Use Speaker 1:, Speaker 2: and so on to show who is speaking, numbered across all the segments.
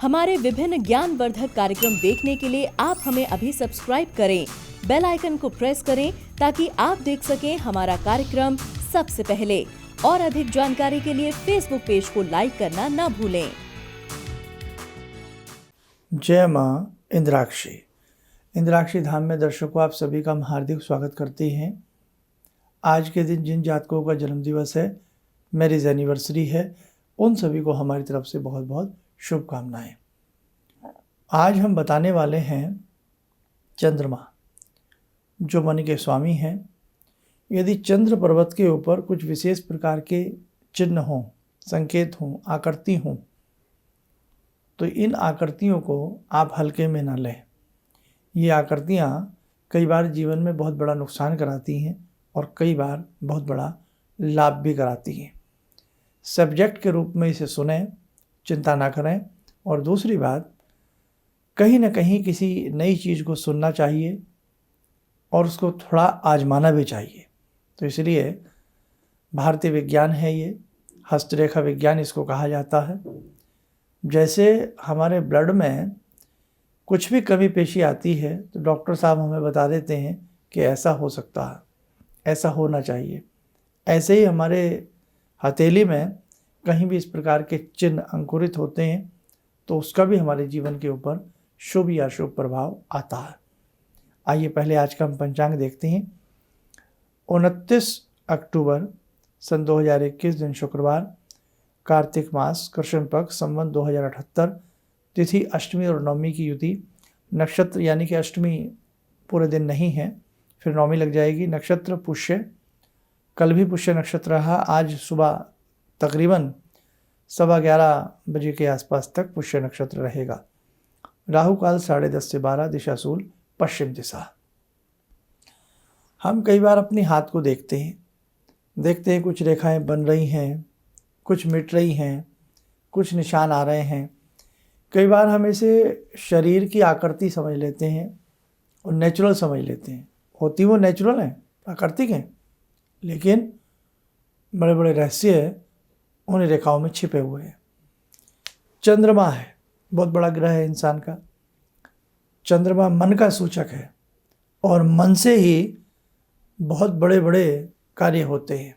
Speaker 1: हमारे विभिन्न ज्ञानवर्धक कार्यक्रम देखने के लिए आप हमें अभी सब्सक्राइब करें, बेल आइकन को प्रेस करें ताकि आप देख सकें हमारा कार्यक्रम सबसे पहले। और अधिक जानकारी के लिए फेसबुक पेज को लाइक करना न भूलें।
Speaker 2: जय माँ इंद्राक्षी। इंद्राक्षी धाम में दर्शकों आप सभी का हम हार्दिक स्वागत करते हैं। आज के दिन जिन जातकों का जन्म दिवस है, मैरिज एनिवर्सरी है, उन सभी को हमारी तरफ से बहुत बहुत शुभकामनाएं। आज हम बताने वाले हैं चंद्रमा, जो मन के स्वामी हैं। यदि चंद्र पर्वत के ऊपर कुछ विशेष प्रकार के चिन्ह हों, संकेत हों, आकृति हों, तो इन आकृतियों को आप हल्के में न लें। ये आकृतियाँ कई बार जीवन में बहुत बड़ा नुकसान कराती हैं और कई बार बहुत बड़ा लाभ भी कराती हैं। सब्जेक्ट के रूप में इसे सुनें, चिंता ना करें। और दूसरी बात, कहीं ना कहीं किसी नई चीज़ को सुनना चाहिए और उसको थोड़ा आजमाना भी चाहिए। तो इसलिए भारतीय विज्ञान है ये, हस्तरेखा विज्ञान इसको कहा जाता है। जैसे हमारे ब्लड में कुछ भी कमी पेशी आती है तो डॉक्टर साहब हमें बता देते हैं कि ऐसा हो सकता है, ऐसा होना चाहिए। ऐसे ही हमारे हथेली में कहीं भी इस प्रकार के चिन्ह अंकुरित होते हैं तो उसका भी हमारे जीवन के ऊपर शुभ या अशुभ प्रभाव आता है। आइए पहले आज का हम पंचांग देखते हैं। 29 अक्टूबर सन 2021 दिन शुक्रवार, कार्तिक मास, कृष्ण पक्ष, संवत 2078, तिथि अष्टमी और नवमी की युति। नक्षत्र यानी कि अष्टमी पूरे दिन नहीं है, फिर नवमी लग जाएगी। नक्षत्र पुष्य, कल भी पुष्य नक्षत्र रहा। आज सुबह तकरीबन 11:15 बजे के आसपास तक पुष्य नक्षत्र रहेगा। राहु काल 10:30 से 12, दिशा शूल पश्चिम दिशा। हम कई बार अपने हाथ को देखते हैं कुछ रेखाएं बन रही हैं, कुछ मिट रही हैं, कुछ निशान आ रहे हैं। कई बार हम इसे शरीर की आकृति समझ लेते हैं और नेचुरल समझ लेते हैं। होती वो नेचुरल हैं, प्राकृतिक हैं, लेकिन बड़े बड़े रहस्य उन रेखाओं में छिपे हुए हैं। चंद्रमा है, बहुत बड़ा ग्रह है इंसान का। चंद्रमा मन का सूचक है और मन से ही बहुत बड़े बड़े कार्य होते हैं।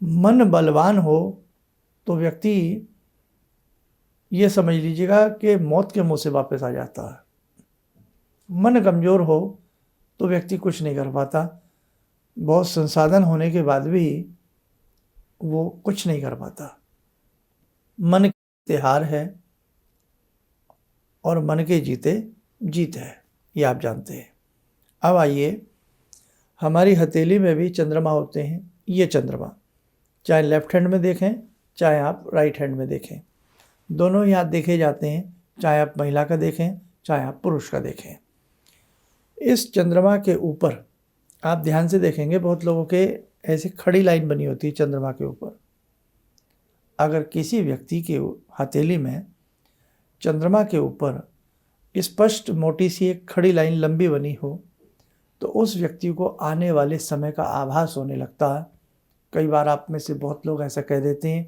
Speaker 2: मन बलवान हो तो व्यक्ति ये समझ लीजिएगा कि मौत के मुंह से वापस आ जाता है। मन कमज़ोर हो तो व्यक्ति कुछ नहीं कर पाता। बहुत संसाधन होने के बाद भी वो कुछ नहीं कर पाता। मन के हार है और मन के जीते जीत है, ये आप जानते हैं। अब आइए, हमारी हथेली में भी चंद्रमा होते हैं। ये चंद्रमा चाहे लेफ्ट हैंड में देखें, चाहे आप राइट हैंड में देखें, दोनों ही हाथ देखे जाते हैं। चाहे आप महिला का देखें, चाहे आप पुरुष का देखें। इस चंद्रमा के ऊपर आप ध्यान से देखेंगे, बहुत लोगों के ऐसे खड़ी लाइन बनी होती है चंद्रमा के ऊपर। अगर किसी व्यक्ति के हथेली में चंद्रमा के ऊपर स्पष्ट मोटी सी एक खड़ी लाइन लंबी बनी हो तो उस व्यक्ति को आने वाले समय का आभास होने लगता है। कई बार आप में से बहुत लोग ऐसा कह देते हैं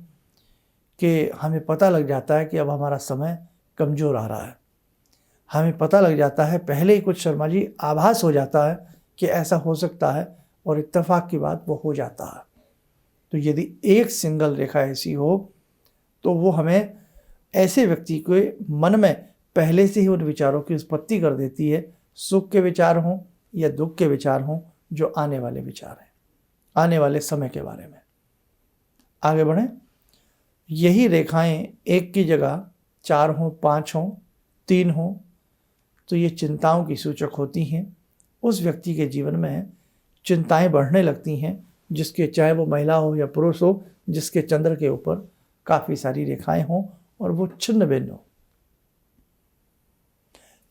Speaker 2: कि हमें पता लग जाता है कि अब हमारा समय कमज़ोर आ रहा है। हमें पता लग जाता है, पहले ही कुछ शर्मा जी आभास हो जाता है कि ऐसा हो सकता है और इत्तेफाक की बात वो हो जाता है। तो यदि एक सिंगल रेखा ऐसी हो तो वो हमें ऐसे व्यक्ति के मन में पहले से ही उन विचारों की उत्पत्ति कर देती है, सुख के विचार हों या दुख के विचार हों, जो आने वाले विचार हैं, आने वाले समय के बारे में। आगे बढ़ें। यही रेखाएं एक की जगह 4 हों, 5 हों, 3 हों तो ये चिंताओं की सूचक होती हैं। उस व्यक्ति के जीवन में चिंताएं बढ़ने लगती हैं, जिसके चाहे वो महिला हो या पुरुष हो, जिसके चंद्र के ऊपर काफ़ी सारी रेखाएं हों और वो छिन्न भिन्न हो।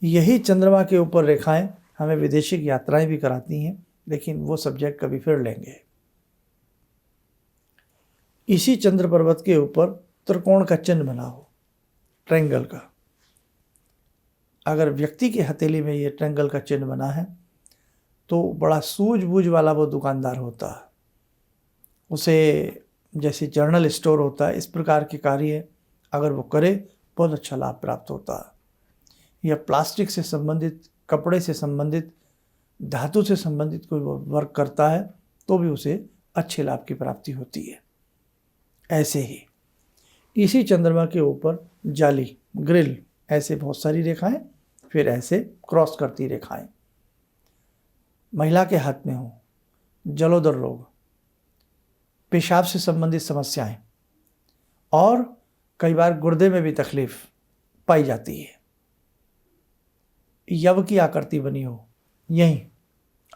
Speaker 2: यही चंद्रमा के ऊपर रेखाएं हमें विदेशी यात्राएं भी कराती हैं, लेकिन वो सब्जेक्ट कभी फिर लेंगे। इसी चंद्र पर्वत के ऊपर त्रिकोण का चिन्ह बना हो, ट्रायंगल का। अगर व्यक्ति की हथेली में ये ट्रायंगल का चिन्ह बना है तो बड़ा सूझबूझ वाला वो दुकानदार होता है। उसे जैसे जर्नल स्टोर होता है, इस प्रकार के कार्य अगर वो करे बहुत अच्छा लाभ प्राप्त होता है। या प्लास्टिक से संबंधित, कपड़े से संबंधित, धातु से संबंधित कोई वर्क करता है तो भी उसे अच्छे लाभ की प्राप्ति होती है। ऐसे ही इसी चंद्रमा के ऊपर जाली, ग्रिल, ऐसे बहुत सारी रेखाएं, फिर ऐसे क्रॉस करती रेखाएं। महिला के हाथ में हो जलोदर रोग, पेशाब से संबंधित समस्याएं और कई बार गुर्दे में भी तकलीफ पाई जाती है। यव की आकृति बनी हो, यहीं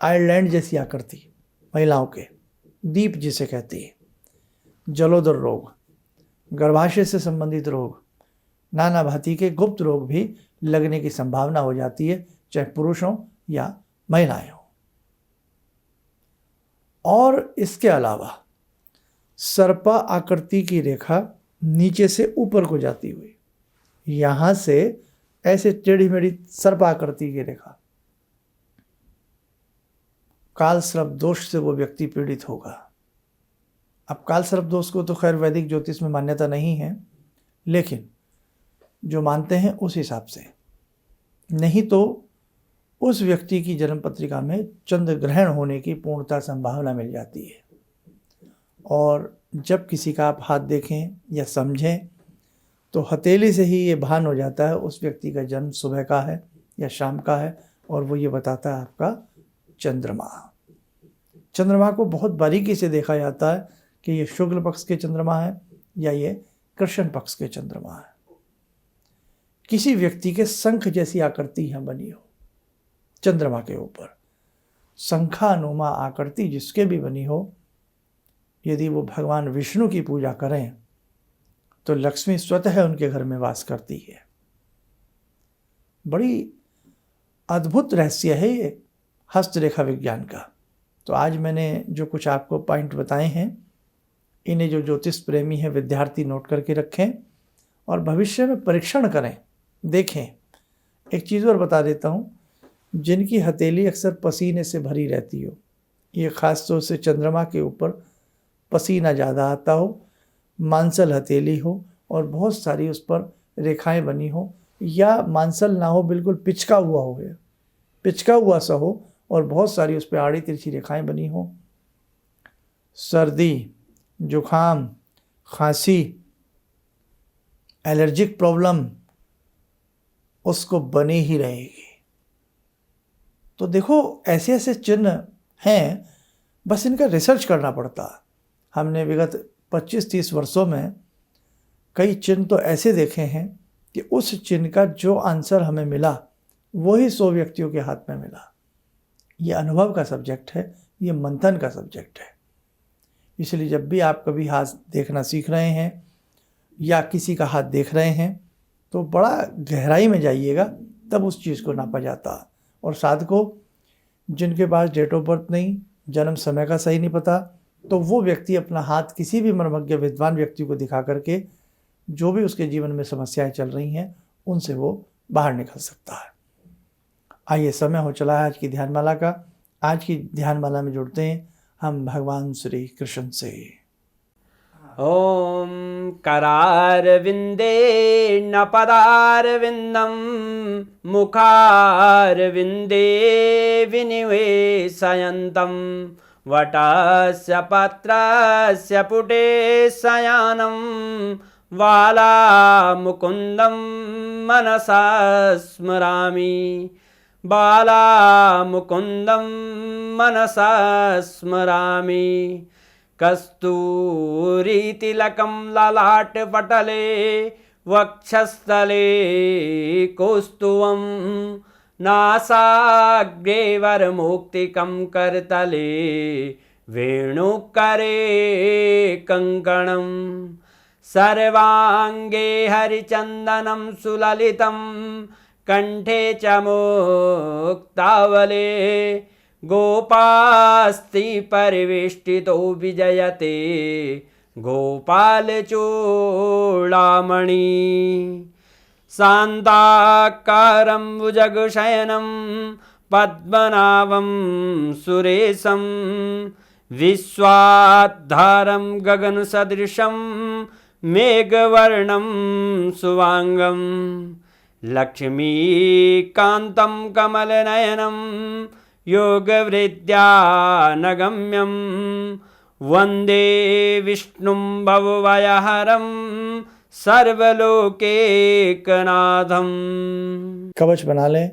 Speaker 2: आयरलैंड जैसी आकृति महिलाओं के, दीप जिसे कहती है, जलोदर रोग, गर्भाशय से संबंधित रोग, नाना भांति के गुप्त रोग भी लगने की संभावना हो जाती है, चाहे पुरुष हो या महिलाएं हो। और इसके अलावा सर्पा आकृति की रेखा नीचे से ऊपर को जाती हुई, यहां से ऐसे टेढ़ी मेढ़ी सर्प आकृति की रेखा, काल सर्प दोष से वो व्यक्ति पीड़ित होगा। अब काल सर्प दोष को तो खैर वैदिक ज्योतिष में मान्यता नहीं है, लेकिन जो मानते हैं उस हिसाब से, नहीं तो उस व्यक्ति की जन्म पत्रिका में चंद्र ग्रहण होने की पूर्णतः संभावना मिल जाती है। और जब किसी का आप हाथ देखें या समझें तो हथेली से ही ये भान हो जाता है उस व्यक्ति का जन्म सुबह का है या शाम का है, और वो ये बताता है आपका चंद्रमा। चंद्रमा को बहुत बारीकी से देखा जाता है कि ये शुक्ल पक्ष के चंद्रमा है या ये कृष्ण पक्ष के चंद्रमा है। किसी व्यक्ति के शंख जैसी आकृति यहाँ बनी हो चंद्रमा के ऊपर, शंखानुमा आकृति जिसके भी बनी हो, यदि वो भगवान विष्णु की पूजा करें तो लक्ष्मी स्वतः उनके घर में वास करती है। बड़ी अद्भुत रहस्य है ये हस्तरेखा विज्ञान का। तो आज मैंने जो कुछ आपको पॉइंट बताए हैं, इन्हें जो ज्योतिष प्रेमी हैं विद्यार्थी नोट करके रखें और भविष्य में परीक्षण करें, देखें। एक चीज़ और बता देता हूँ, जिनकी हथेली अक्सर पसीने से भरी रहती हो, ये खास तौर से चंद्रमा के ऊपर पसीना ज़्यादा आता हो, मांसल हथेली हो और बहुत सारी उस पर रेखाएं बनी हो, या मांसल ना हो, बिल्कुल पिचका हुआ हो, पिचका हुआ सा हो और बहुत सारी उस पर आड़ी तिरछी रेखाएं बनी हो, सर्दी, जुखाम, खांसी, एलर्जिक प्रॉब्लम उसको बनी ही रहेगी। तो देखो ऐसे ऐसे चिन्ह हैं, बस इनका रिसर्च करना पड़ता है। हमने विगत 25-30 वर्षों में कई चिन्ह तो ऐसे देखे हैं कि उस चिन्ह का जो आंसर हमें मिला वही 100 व्यक्तियों के हाथ में मिला। ये अनुभव का सब्जेक्ट है, ये मंथन का सब्जेक्ट है। इसलिए जब भी आप कभी हाथ देखना सीख रहे हैं या किसी का हाथ देख रहे हैं तो बड़ा गहराई में जाइएगा, तब उस चीज़ को नापा जाता। और साथ को जिनके पास डेट ऑफ बर्थ नहीं, जन्म समय का सही नहीं पता, तो वो व्यक्ति अपना हाथ किसी भी मर्मज्ञ विद्वान व्यक्ति को दिखा करके जो भी उसके जीवन में समस्याएं चल रही हैं उनसे वो बाहर निकल सकता है। आइए, समय हो चला है आज की ध्यानमाला का। आज की ध्यानमाला में जुड़ते हैं हम भगवान श्री कृष्ण से।
Speaker 3: ओम करारविंदे न पदारविंदम मुखारविंदे विनिवेशयन्तम वटस्य पत्रस्य पुटे शयानं बालामुकुन्दं मनसा स्मरामि बालामुकुन्दं मनसा स्मरामि कस्तूरीतिलकं ललाटपटले वक्षस्थले कौस्तुभं नासाग्रे वरमौक्तिकं करतले वेणुकरे कङ्कणं सर्वाङ्गे हरिचन्दनं सुललितं कण्ठे च मुक्तावले गोपास्ति परिवेष्टितो विजयते गोपालचूडामणि शान्ताकारं भुजगशयनं पद्मनाभं सुरेशं विश्वाधारं गगनसदृशं मेघवर्णं शुभांगं लक्ष्मीकान्तं कमलनयनं योगवृद्ध्यानगम्यं वन्दे विष्णुं भवभयहरं सर्वलोकैकनाथम्।
Speaker 2: कवच बना लें,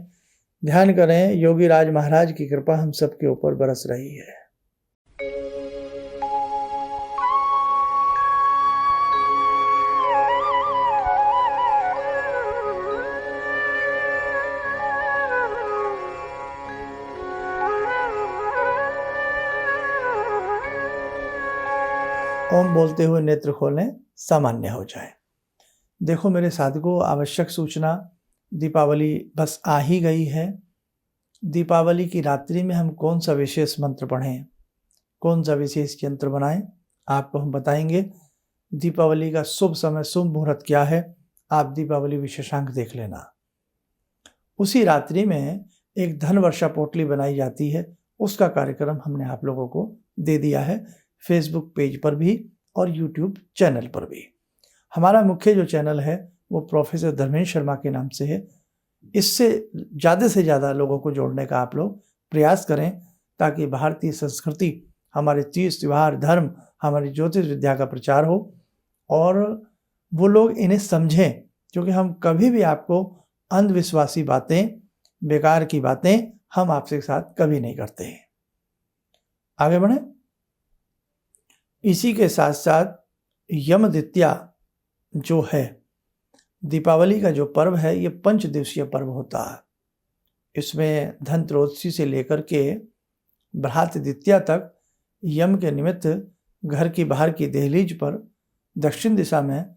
Speaker 2: ध्यान करें, योगी राज महाराज की कृपा हम सबके ऊपर बरस रही है। ओम बोलते हुए नेत्र खोलें, सामान्य हो जाए। देखो मेरे साधकों, आवश्यक सूचना, दीपावली बस आ ही गई है। दीपावली की रात्रि में हम कौन सा विशेष मंत्र पढ़ें, कौन सा विशेष यंत्र बनाएं, आपको हम बताएंगे। दीपावली का शुभ समय, शुभ मुहूर्त क्या है, आप दीपावली विशेषांक देख लेना। उसी रात्रि में एक धन वर्षा पोटली बनाई जाती है, उसका कार्यक्रम हमने आप लोगों को दे दिया है, फेसबुक पेज पर भी और यूट्यूब चैनल पर भी। हमारा मुख्य जो चैनल है वो प्रोफेसर धर्मेंद्र शर्मा के नाम से है। इससे ज़्यादा लोगों को जोड़ने का आप लोग प्रयास करें, ताकि भारतीय संस्कृति, हमारे तीज त्योहार, धर्म, हमारी ज्योतिष विद्या का प्रचार हो और वो लोग इन्हें समझें। क्योंकि हम कभी भी आपको अंधविश्वासी बातें, बेकार की बातें हम आपके साथ कभी नहीं करते हैं। आगे बढ़ें। इसी के साथ साथ यम द्वितीया जो है, दीपावली का जो पर्व है, ये 5 दिवसीय पर्व होता है। इसमें धनत्रयोदशी से लेकर के बृहत द्वितीया तक यम के निमित्त घर की बाहर की दहलीज पर दक्षिण दिशा में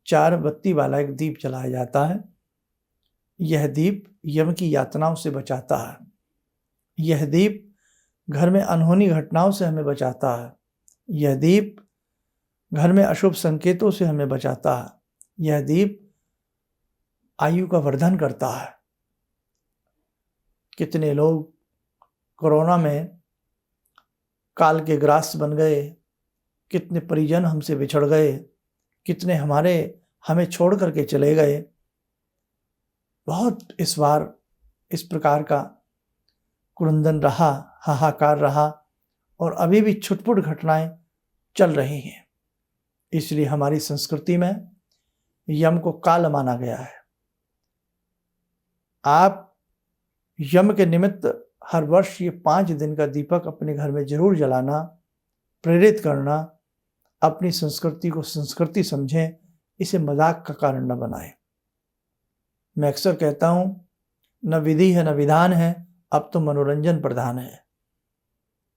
Speaker 2: 4 बत्ती वाला एक दीप जलाया जाता है। यह दीप यम की यातनाओं से बचाता है। यह दीप घर में अनहोनी घटनाओं से हमें बचाता है। यह दीप घर में अशुभ संकेतों से हमें बचाता है। यह दीप आयु का वर्धन करता है। कितने लोग कोरोना में काल के ग्रास बन गए, कितने परिजन हमसे बिछड़ गए, कितने हमें छोड़ करके चले गए। बहुत इस बार इस प्रकार का कुरंदन रहा, हाहाकार रहा और अभी भी छुटपुट घटनाएं चल रही हैं। इसलिए हमारी संस्कृति में यम को काल माना गया है। आप यम के निमित्त हर वर्ष ये 5 दिन का दीपक अपने घर में जरूर जलाना, प्रेरित करना। अपनी संस्कृति को संस्कृति समझें, इसे मजाक का कारण न बनाएं। मैं अक्सर कहता हूँ, न विधि है न विधान है, अब तो मनोरंजन प्रधान है।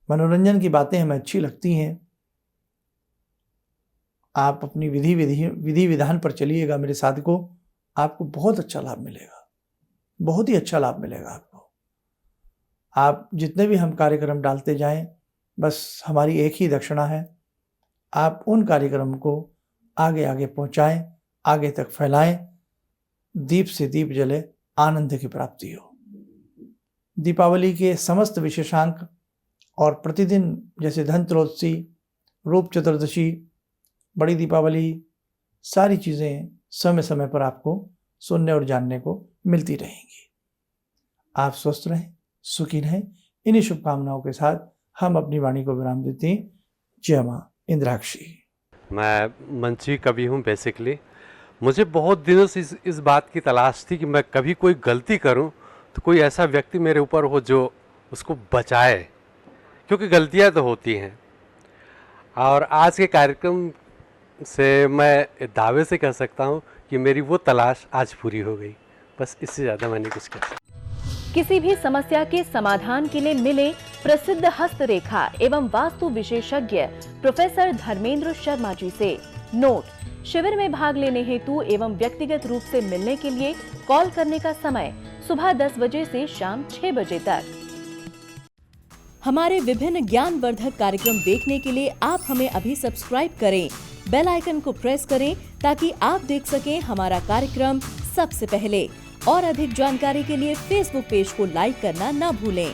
Speaker 2: मनोरंजन की बातें हमें अच्छी लगती हैं। आप अपनी विधि विधान पर चलिएगा मेरे साधकों, आपको बहुत अच्छा लाभ मिलेगा, बहुत ही अच्छा लाभ मिलेगा आपको। आप जितने भी हम कार्यक्रम डालते जाएं, बस हमारी एक ही दक्षिणा है, आप उन कार्यक्रम को आगे आगे पहुंचाएं, आगे तक फैलाएं। दीप से दीप जले, आनंद की प्राप्ति हो। दीपावली के समस्त विशेषांक और प्रतिदिन जैसे धनत्रयोदशी, रूप चतुर्दशी, बड़ी दीपावली, सारी चीज़ें समय समय पर आपको सुनने और जानने को मिलती रहेंगी। आप स्वस्थ रहें, सुखी रहें। इन्हीं शुभकामनाओं के साथ हम अपनी वाणी को विराम देते हैं। जय माँ इंद्राक्षी।
Speaker 4: मैं मंची कवि हूँ बेसिकली। मुझे बहुत दिनों से इस बात की तलाश थी कि मैं कभी कोई गलती करूँ तो कोई ऐसा व्यक्ति मेरे ऊपर हो जो उसको बचाए, क्योंकि गलतियाँ तो होती हैं। और आज के कार्यक्रम से मैं दावे से कह सकता हूँ कि मेरी वो तलाश आज पूरी हो गई। बस इससे ज़्यादा मैंने कुछ कहा।
Speaker 1: किसी भी समस्या के समाधान के लिए मिले प्रसिद्ध हस्तरेखा एवं वास्तु विशेषज्ञ प्रोफेसर धर्मेंद्र शर्मा जी से। नोट: शिविर में भाग लेने हेतु एवं व्यक्तिगत रूप से मिलने के लिए कॉल करने का समय सुबह 10 बजे से शाम 6 बजे तक। हमारे विभिन्न ज्ञानवर्धक कार्यक्रम देखने के लिए आप हमें अभी सब्सक्राइब करें, बेल आइकन को प्रेस करें ताकि आप देख सकें हमारा कार्यक्रम सबसे पहले। और अधिक जानकारी के लिए फेसबुक पेज को लाइक करना न भूलें।